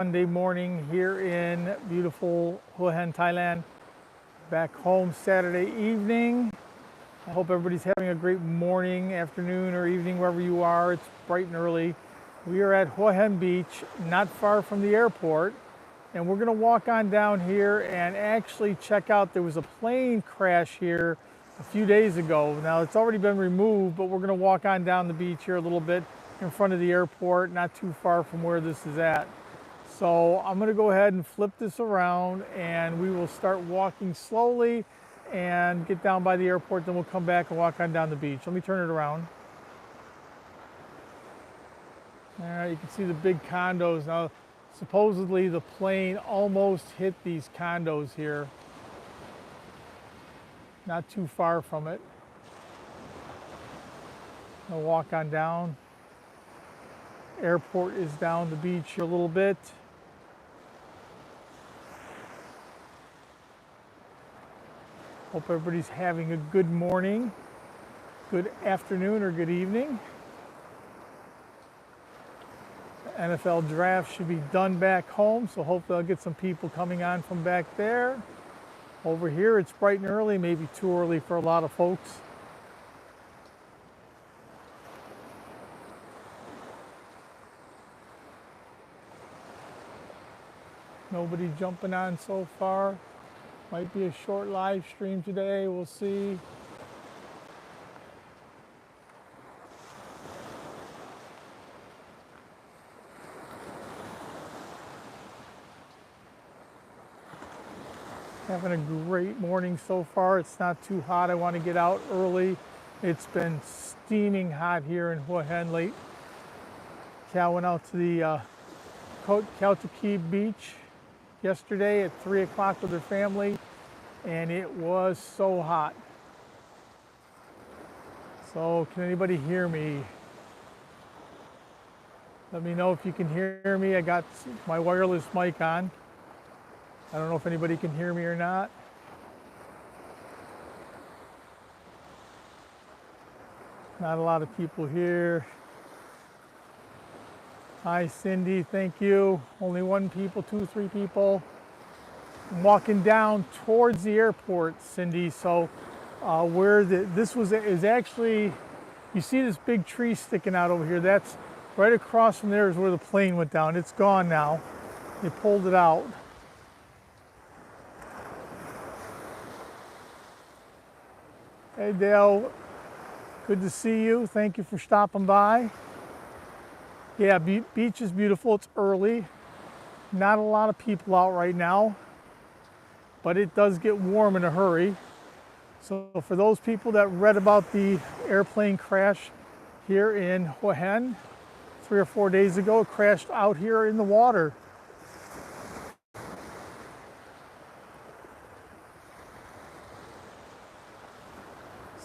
Sunday morning here in beautiful Hua Hin, Thailand. Back home Saturday evening. I hope everybody's having a great morning, afternoon, or evening wherever you are. It's bright and early. We are at Hua Hin Beach, not far from the airport, and we're going to walk on down here and actually check out. There was a plane crash here a few days ago. Now it's already been removed, but we're going to walk on down the beach here a little bit in front of the airport, not too far from where this is at. So I'm going to go ahead and flip this around and we will start walking slowly and get down by the airport, then we'll come back and walk on down the beach. Let me turn it around. All right, you can see the big condos. Now, supposedly the plane almost hit these condos here. Not too far from it. I'll walk on down. Airport is down the beach a little bit. Hope everybody's having a good morning, good afternoon, or good evening. The NFL draft should be done back home, so hopefully I'll get some people coming on from back there. Over here, it's bright and early, maybe too early for a lot of folks. Nobody jumping on so far. Might be a short live stream today, we'll see. Having a great morning so far. It's not too hot. I want to get out early. It's been steaming hot here in Hua Hin late. Cal went out to the Kautokeino Beach yesterday at 3 o'clock with her family, and it was so hot. So can anybody hear me? Let me know if you can hear me. I got my wireless mic on. I don't know if anybody can hear me or not. Not a lot of people here. Hi, Cindy, thank you. Only one people, 2, 3 people. I'm walking down towards the airport, Cindy. So where this is actually, you see this big tree sticking out over here. That's right across from there is where the plane went down. It's gone now. They pulled it out. Hey, Dale, good to see you. Thank you for stopping by. Yeah, beach is beautiful. It's early. Not a lot of people out right now, but it does get warm in a hurry. So for those people that read about the airplane crash here in Hua Hin 3 or 4 days ago, it crashed out here in the water.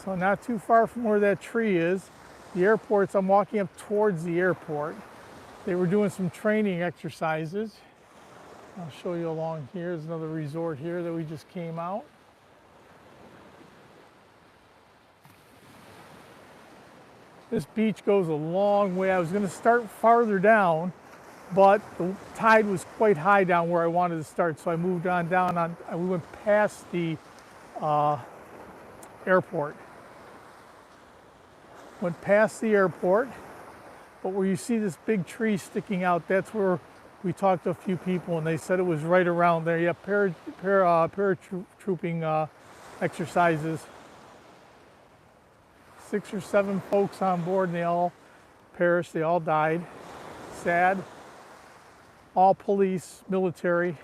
So not too far from where that tree is. The airports, I'm walking up towards the airport. They were doing some training exercises. I'll show you along here. There's another resort here that we just came out. This beach goes a long way. I was going to start farther down, but the tide was quite high down where I wanted to start, so I moved on down. We went past the airport. Went past the airport, but where you see this big tree sticking out, that's where we talked to a few people and they said it was right around there. Yeah, paratrooping exercises. 6 or 7 folks on board and they all perished, they all died. Sad. All police, military.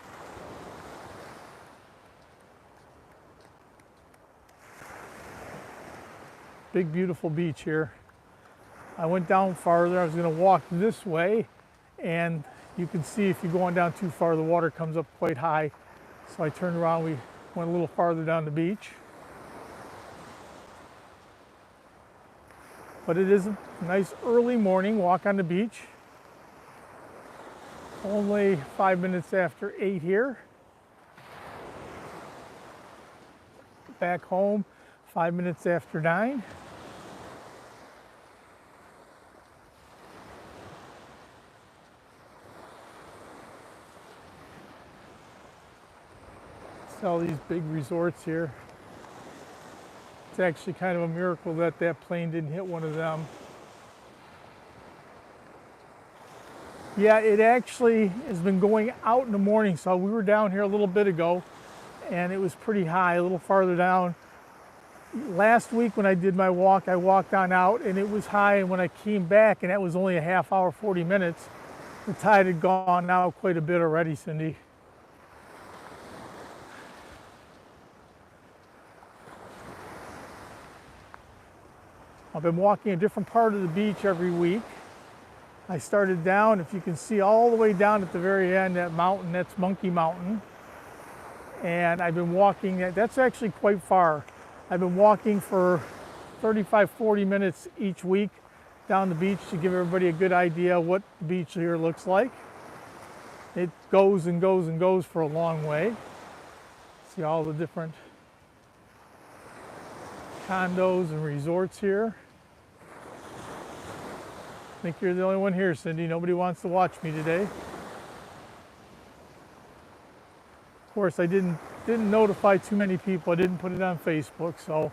Big, beautiful beach here. I went down farther. I was going to walk this way, and you can see if you're going down too far, the water comes up quite high. So I turned around. We went a little farther down the beach. But it is a nice early morning walk on the beach. Only 5 minutes after 8 here. Back home, 5 minutes after 9. See all these big resorts here. It's actually kind of a miracle that that plane didn't hit one of them. Yeah, it actually has been going out in the morning. So we were down here a little bit ago and it was pretty high, a little farther down. Last week when I did my walk, I walked on out and it was high, and when I came back, and that was only a half hour, 40 minutes, the tide had gone out quite a bit already, Cindy. I've been walking a different part of the beach every week. I started down, if you can see all the way down at the very end, that mountain, that's Monkey Mountain. And I've been walking, that's actually quite far. I've been walking for 35, 40 minutes each week down the beach to give everybody a good idea what the beach here looks like. It goes and goes and goes for a long way. See all the different condos and resorts here. I think you're the only one here, Cindy. Nobody wants to watch me today. Of course, I didn't notify too many people. I didn't put it on Facebook, so.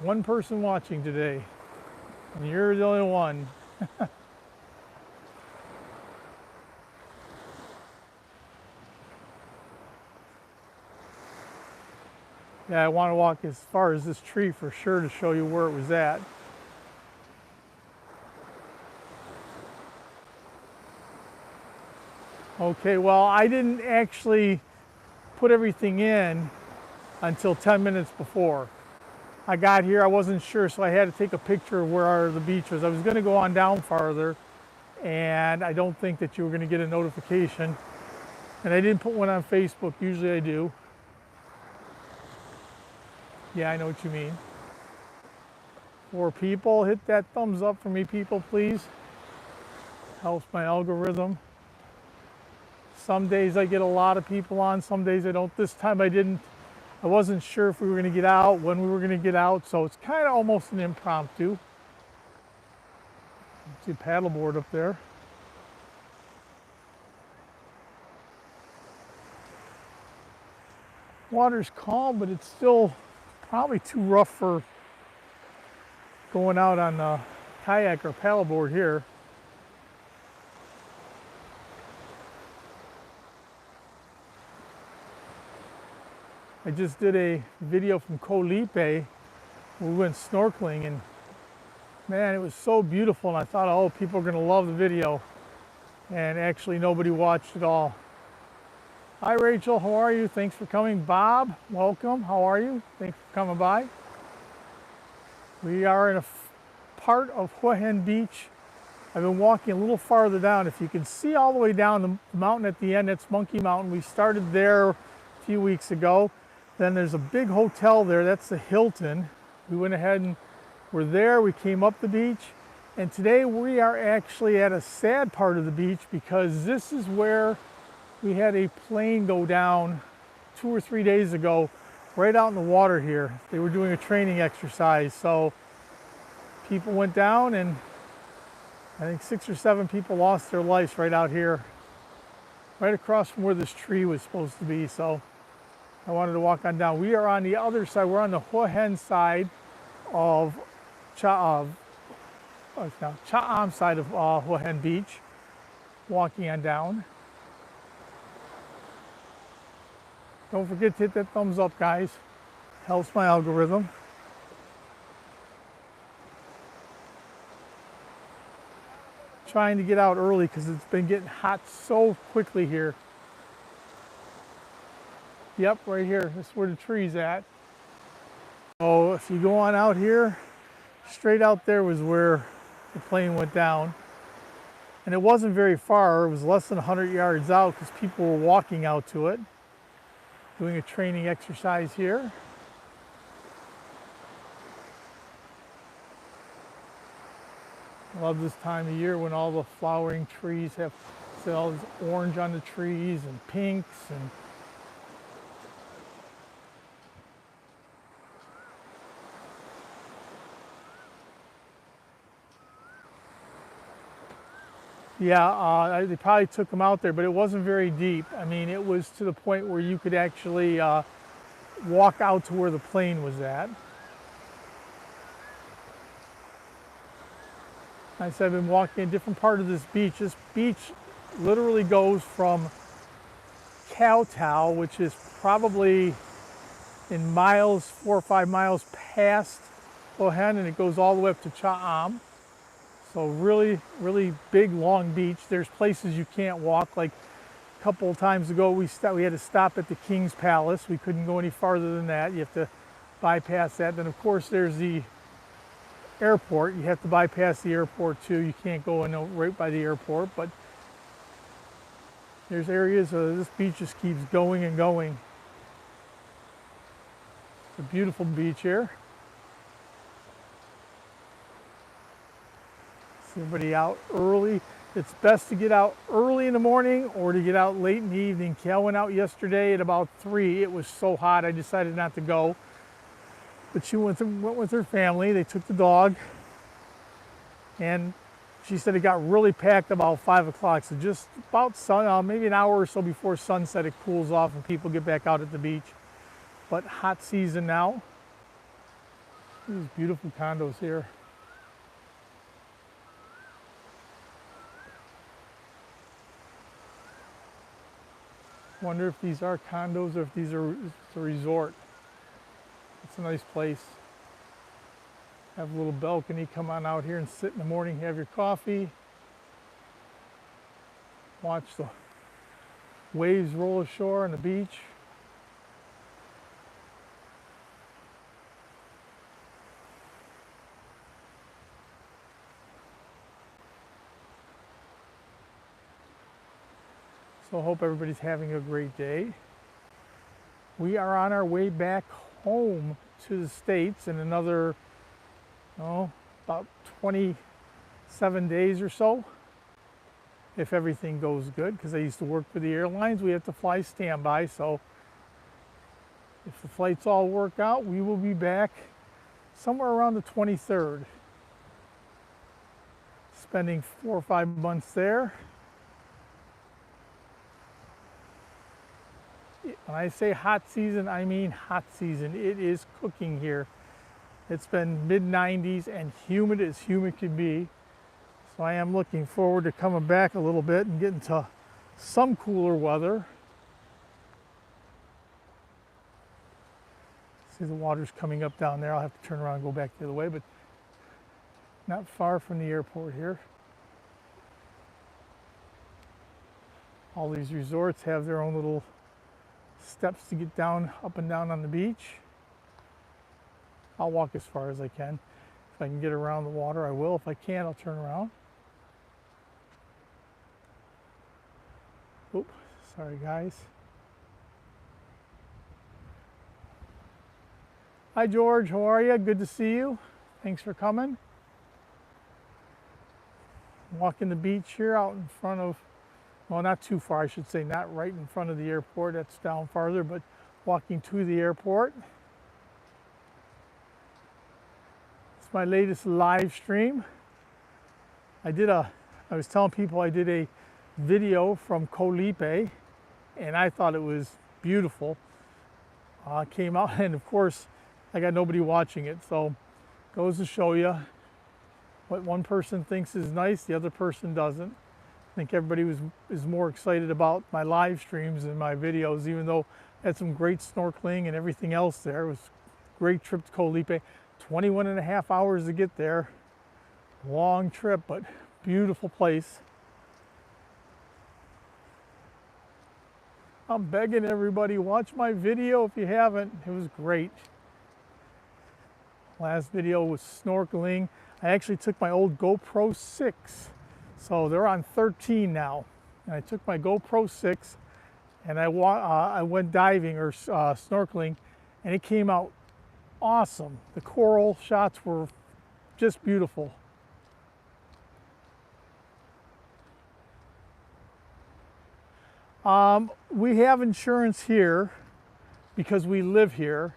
One person watching today, and you're the only one. Yeah, I want to walk as far as this tree for sure to show you where it was at. Okay, well, I didn't actually put everything in until 10 minutes before. I got here, I wasn't sure, so I had to take a picture of where the beach was. I was going to go on down farther, and I don't think that you were going to get a notification. And I didn't put one on Facebook. Usually I do. Yeah, I know what you mean. 4 people, hit that thumbs up for me, people, please. Helps my algorithm. Some days I get a lot of people on, some days I don't. This time I didn't. I wasn't sure if we were going to get out, when we were going to get out, so it's kind of almost an impromptu. See a paddleboard up there. Water's calm, but it's still probably too rough for going out on a kayak or paddleboard here. I just did a video from Koh Lipe. We went snorkeling, and man, it was so beautiful, and I thought, oh, people are going to love the video, and actually nobody watched at all. Hi Rachel, how are you? Thanks for coming. Bob, welcome. How are you? Thanks for coming by. We are in a part of Hua Hin Beach. I've been walking a little farther down. If you can see all the way down the mountain at the end, that's Monkey Mountain. We started there a few weeks ago. Then there's a big hotel there, that's the Hilton. We went ahead and were there, we came up the beach, and today we are actually at a sad part of the beach because this is where we had a plane go down 2 or 3 days ago, right out in the water here. They were doing a training exercise, so people went down, and I think 6 or 7 people lost their lives right out here, right across from where this tree was supposed to be. So I wanted to walk on down. We are on the other side. We're on the Hua Hin side of Cha'am side of Hua Hin Beach, walking on down. Don't forget to hit that thumbs up, guys. Helps my algorithm. Trying to get out early because it's been getting hot so quickly here. Yep, right here. That's where the tree's at. So if you go on out here, straight out there was where the plane went down. And it wasn't very far. It was less than 100 yards out because people were walking out to it, doing a training exercise here. I love this time of year when all the flowering trees have all this orange on the trees and pinks and Yeah, they probably took them out there, but it wasn't very deep. I mean, it was to the point where you could actually walk out to where the plane was at. I said I've been walking a different part of this beach. This beach literally goes from Kowtow, which is probably in miles, 4 or 5 miles past Hua Hin, and it goes all the way up to Cha Am. So really, really big, long beach. There's places you can't walk. Like a couple of times ago, we had to stop at the King's Palace. We couldn't go any farther than that. You have to bypass that. Then, of course, there's the airport. You have to bypass the airport too. You can't go in right by the airport. But there's areas this beach just keeps going and going. It's a beautiful beach here. Everybody out early. It's best to get out early in the morning or to get out late in the evening. Cal went out yesterday at about 3. It was so hot I decided not to go. But she went with her family. They took the dog. And she said it got really packed about 5 o'clock. So just about maybe an hour or so before sunset, it cools off and people get back out at the beach. But hot season now. These beautiful condos here. Wonder if these are condos or if these are it's a resort. It's a nice place. Have a little balcony. Come on out here and sit in the morning, have your coffee. Watch the waves roll ashore on the beach. So I hope everybody's having a great day. We are on our way back home to the States in another, about 27 days or so, if everything goes good, because I used to work for the airlines. We have to fly standby, so if the flights all work out, we will be back somewhere around the 23rd, spending 4 or 5 months there. When I say hot season, I mean hot season. It is cooking here. It's been mid-90s and humid as humid can be. So I am looking forward to coming back a little bit and getting to some cooler weather. See the water's coming up down there. I'll have to turn around and go back the other way, but not far from the airport here. All these resorts have their own little steps to get down, up and down on the beach. I'll walk as far as I can. If I can get around the water, I will. If I can't, I'll turn around. Oop, sorry guys. Hi George, how are you? Good to see you. Thanks for coming. Walking the beach here out in front of, well, not too far, I should say, not right in front of the airport. That's down farther, but walking to the airport. It's my latest live stream. I was telling people I did a video from Koh Lipe, and I thought it was beautiful. Came out, and of course, I got nobody watching it, so goes to show you what one person thinks is nice, the other person doesn't. I think everybody is more excited about my live streams than my videos, even though I had some great snorkeling and everything else there. It was a great trip to Koh Lipe. 21 and a half hours to get there. Long trip, but beautiful place. I'm begging everybody, watch my video if you haven't. It was great. Last video was snorkeling. I actually took my old GoPro 6. So they're on 13 now. And I took my GoPro 6 and I went diving or snorkeling, and it came out awesome. The coral shots were just beautiful. We have insurance here because we live here.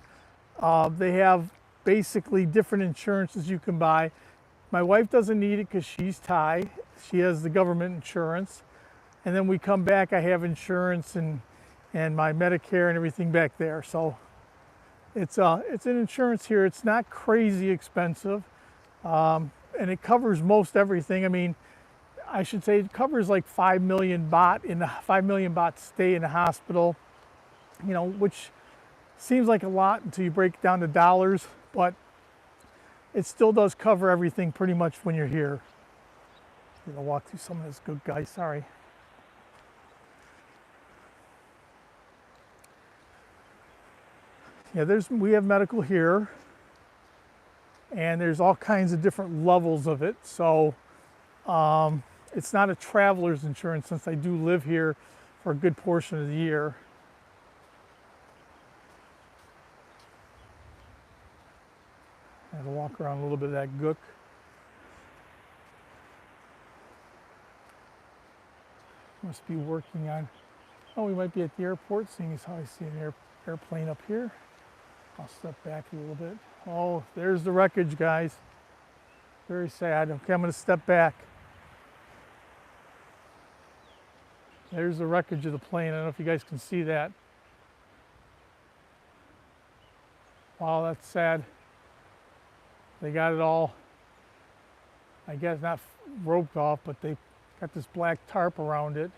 They have basically different insurances you can buy. My wife doesn't need it because she's Thai, She has the government insurance. And then we come back, I have insurance and my Medicare and everything back there. So it's an insurance here. It's not crazy expensive. And it covers most everything. I mean, I should say it covers like 5 million baht in the 5 million baht stay in the hospital, you know, which seems like a lot until you break it down to dollars, but it still does cover everything pretty much when you're here. I'm gonna walk through some of this good guys, sorry. Yeah, we have medical here, and there's all kinds of different levels of it. So it's not a traveler's insurance since I do live here for a good portion of the year. I had to walk around a little bit of that gook. Must be working on, oh, we might be at the airport, seeing as how I see an airplane up here. I'll step back a little bit. Oh, there's the wreckage, guys. Very sad. Okay, I'm going to step back. There's the wreckage of the plane. I don't know if you guys can see that. Wow, that's sad. They got it all, I guess not roped off, but they got this black tarp around it.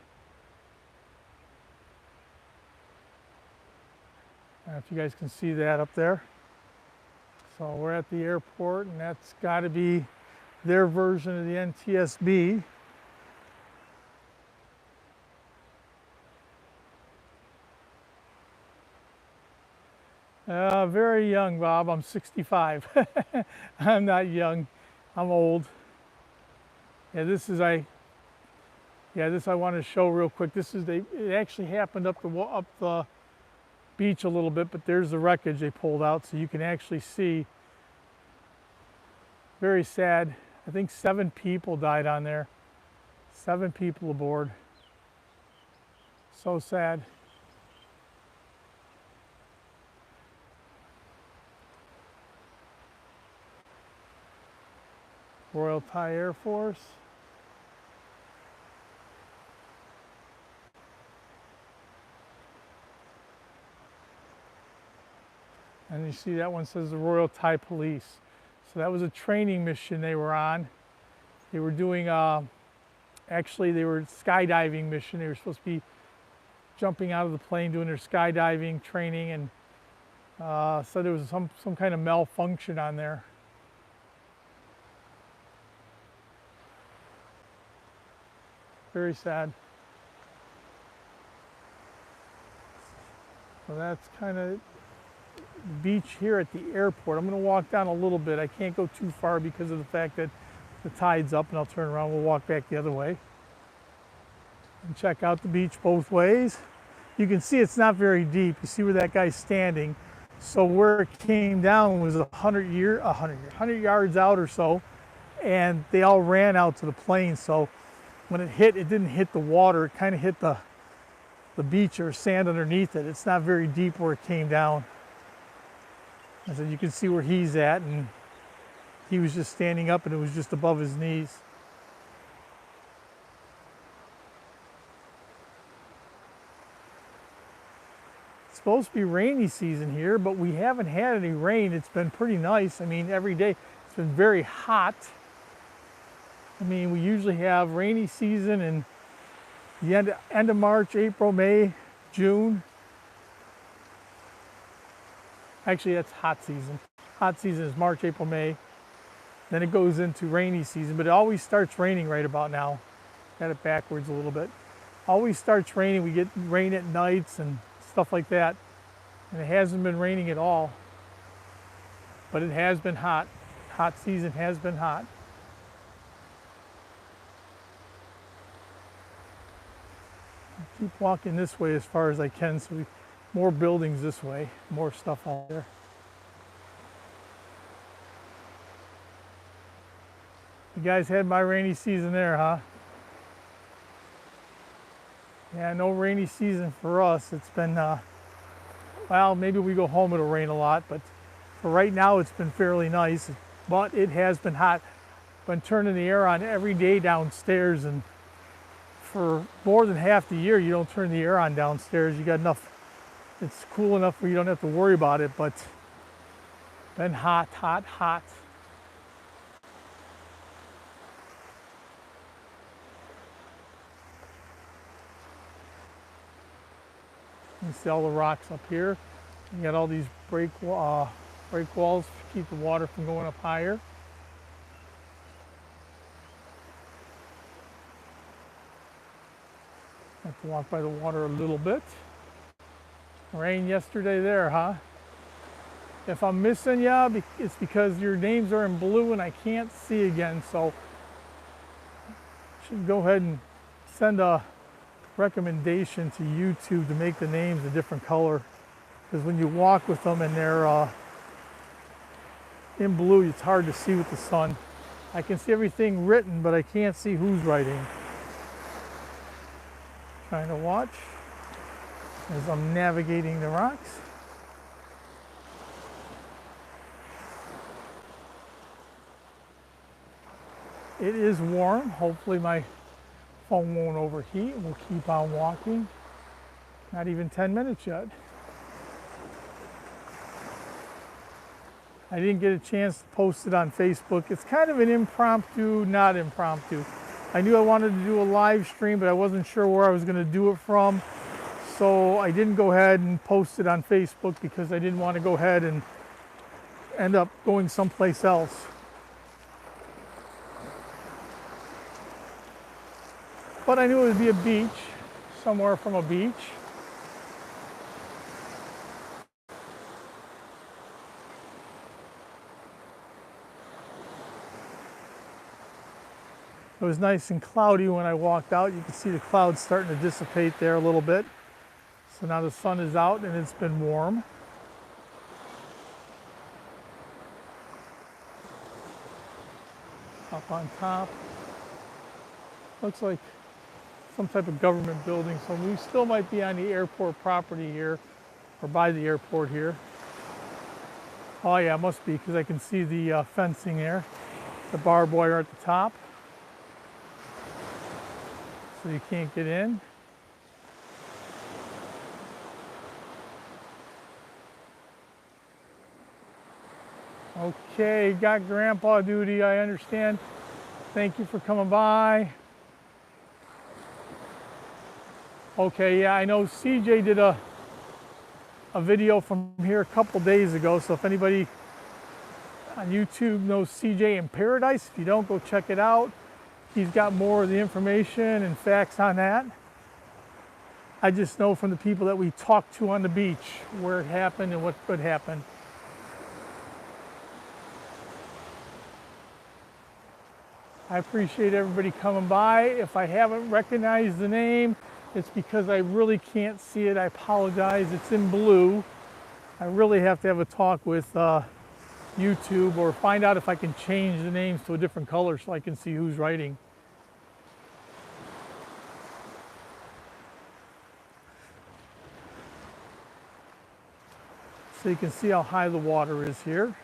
I don't know if you guys can see that up there. So we're at the airport, and that's got to be their version of the NTSB. Very young, Bob. I'm 65. I'm not young. I'm old. Yeah, this I want to show real quick. It actually happened up the beach a little bit, but there's the wreckage they pulled out, so you can actually see. Very sad. I think 7 people died on there. 7 people aboard. So sad. Royal Thai Air Force. And you see that one says the Royal Thai Police. So that was a training mission they were on. They were doing, actually they were skydiving mission. They were supposed to be jumping out of the plane, doing their skydiving training, and so there was some kind of malfunction on there. Very sad. So that's kind of the beach here at the airport. I'm going to walk down a little bit. I can't go too far because of the fact that the tide's up, and I'll turn around. We'll walk back the other way and check out the beach both ways. You can see it's not very deep. You see where that guy's standing. So where it came down was 100 yards out or so, and they all ran out to the plane. So when it hit, it didn't hit the water. It kind of hit the beach or sand underneath it. It's not very deep where it came down. And so you can see where he's at, and he was just standing up, and it was just above his knees. It's supposed to be rainy season here, but we haven't had any rain. It's been pretty nice. I mean, every day it's been very hot. I mean, we usually have rainy season in the end of March, April, May, June. Actually, that's hot season. Hot season is March, April, May. Then it goes into rainy season, but it always starts raining right about now. Got it backwards a little bit. Always starts raining. We get rain at nights and stuff like that. And it hasn't been raining at all. But it has been hot. Hot season has been hot. Keep walking this way as far as I can, so more buildings this way, more stuff out there. You guys had my rainy season there, huh? Yeah, no rainy season for us. It's been, well, maybe we go home, it'll rain a lot, but for right now it's been fairly nice, but it has been hot. been turning the air on every day downstairs, and for more than half the year you don't turn the air on downstairs. You got enough, it's cool enough where you don't have to worry about it, but been hot, hot, hot. You see all the rocks up here. You got all these break walls to keep the water from going up higher. Have to walk by the water a little bit. Rain yesterday there, huh? If I'm missing you, it's because your names are in blue and I can't see again, so I should go ahead and send a recommendation to YouTube to make the names a different color, because when you walk with them and they're in blue, it's hard to see with the sun. I can see everything written, but I can't see who's writing. Trying to watch as I'm navigating the rocks. It is warm. Hopefully my phone won't overheat. We'll keep on walking. Not even 10 minutes yet. I didn't get a chance to post it on Facebook. It's kind of an impromptu, not impromptu. I knew I wanted to do a live stream, but I wasn't sure where I was going to do it from. So I didn't go ahead and post it on Facebook because I didn't want to go ahead and end up going someplace else. But I knew it would be a beach, somewhere from a beach. It was nice and cloudy when I walked out. You can see the clouds starting to dissipate there a little bit. So now the sun is out and it's been warm. Up on top. Looks like some type of government building. So we still might be on the airport property here, or by the airport here. Oh yeah, it must be, because I can see the fencing there. The barbed wire at the top. So you can't get in. Okay, got grandpa duty, I understand. Thank you for coming by. Okay, yeah, I know CJ did a video from here a couple days ago, so if anybody on YouTube knows CJ in Paradise, if you don't, go check it out. He's got more of the information and facts on that. I just know from the people that we talked to on the beach where it happened and what could happen. I appreciate everybody coming by. If I haven't recognized the name, it's because I really can't see it. I apologize. It's in blue. I really have to have a talk with YouTube or find out if I can change the names to a different color so I can see who's writing. So you can see how high the water is here.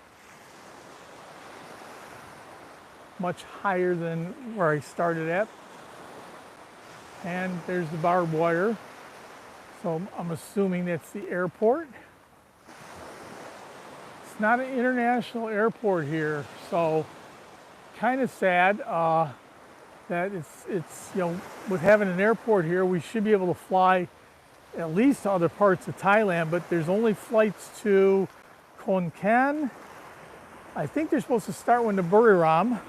Much higher than where I started at. And there's the barbed wire. So I'm assuming that's the airport. It's not an international airport here, so kind of sad that it's you know, with having an airport here, we should be able to fly at least to other parts of Thailand, but there's only flights to Khon Kaen. I think they're supposed to start when the Buriram,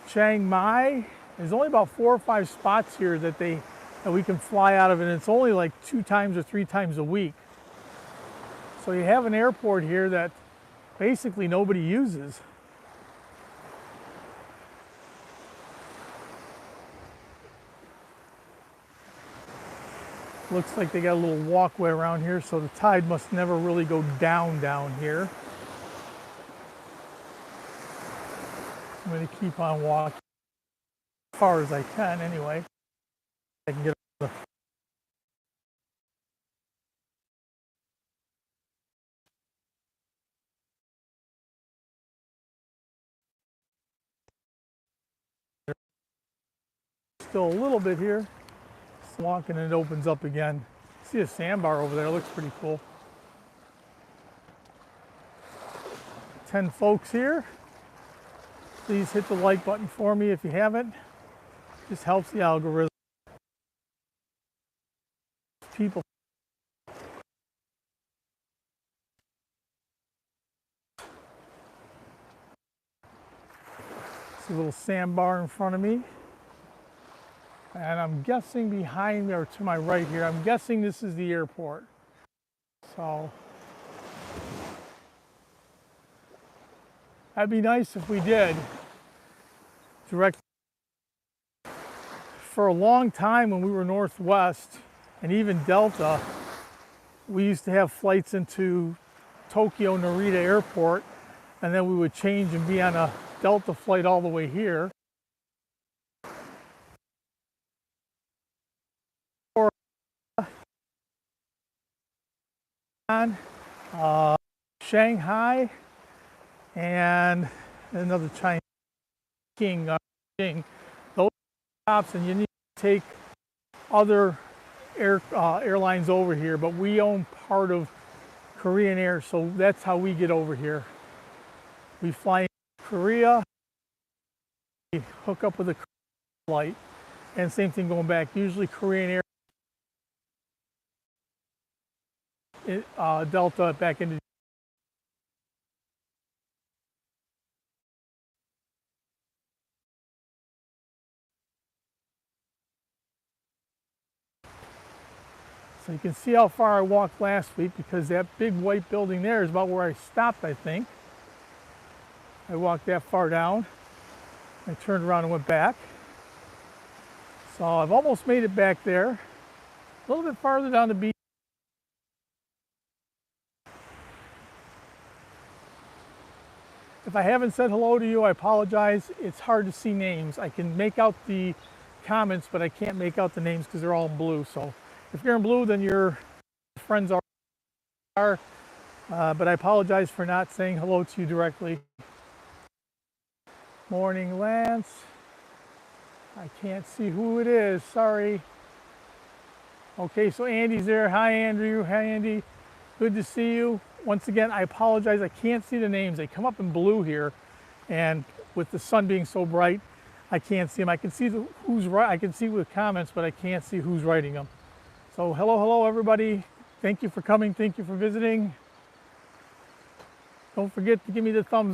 Chiang Mai. There's only about 4 or 5 spots here that we can fly out of, and it's only like 2 times or 3 times a week. So you have an airport here that basically nobody uses. Looks like they got a little walkway around here, so the tide must never really go down here. I'm going to keep on walking as far as I can anyway. I can get the still a little bit here. Just walking and it opens up again. See a sandbar over there, looks pretty cool. 10 folks here. Please hit the like button for me if you haven't. This helps the algorithm. People. See a little sandbar in front of me. And I'm guessing behind me or to my right here, I'm guessing this is the airport. So that'd be nice if we did. Direct. For a long time when we were Northwest and even Delta, we used to have flights into Tokyo Narita Airport, and then we would change and be on a Delta flight all the way here. Shanghai and another Chinese King. Those stops, and you need to take other airlines over here, but we own part of Korean Air, so that's how we get over here. We fly in Korea, we hook up with a flight, and same thing going back. Usually Korean Air, Delta back into. So you can see how far I walked last week, because that big white building there is about where I stopped, I think. I walked that far down. I turned around and went back. So I've almost made it back there. A little bit farther down the beach. If I haven't said hello to you, I apologize. It's hard to see names. I can make out the comments, but I can't make out the names because they're all in blue. So if you're in blue, then your friends are. But I apologize for not saying hello to you directly. Morning, Lance. I can't see who it is. Sorry. Okay, so Andy's there. Hi, Andrew. Hi, Andy. Good to see you. Once again, I apologize. I can't see the names. They come up in blue here, and with the sun being so bright, I can't see them. I can see who's right. I can see with comments, but I can't see who's writing them. So hello, everybody. Thank you for coming. Thank you for visiting. Don't forget to give me the thumbs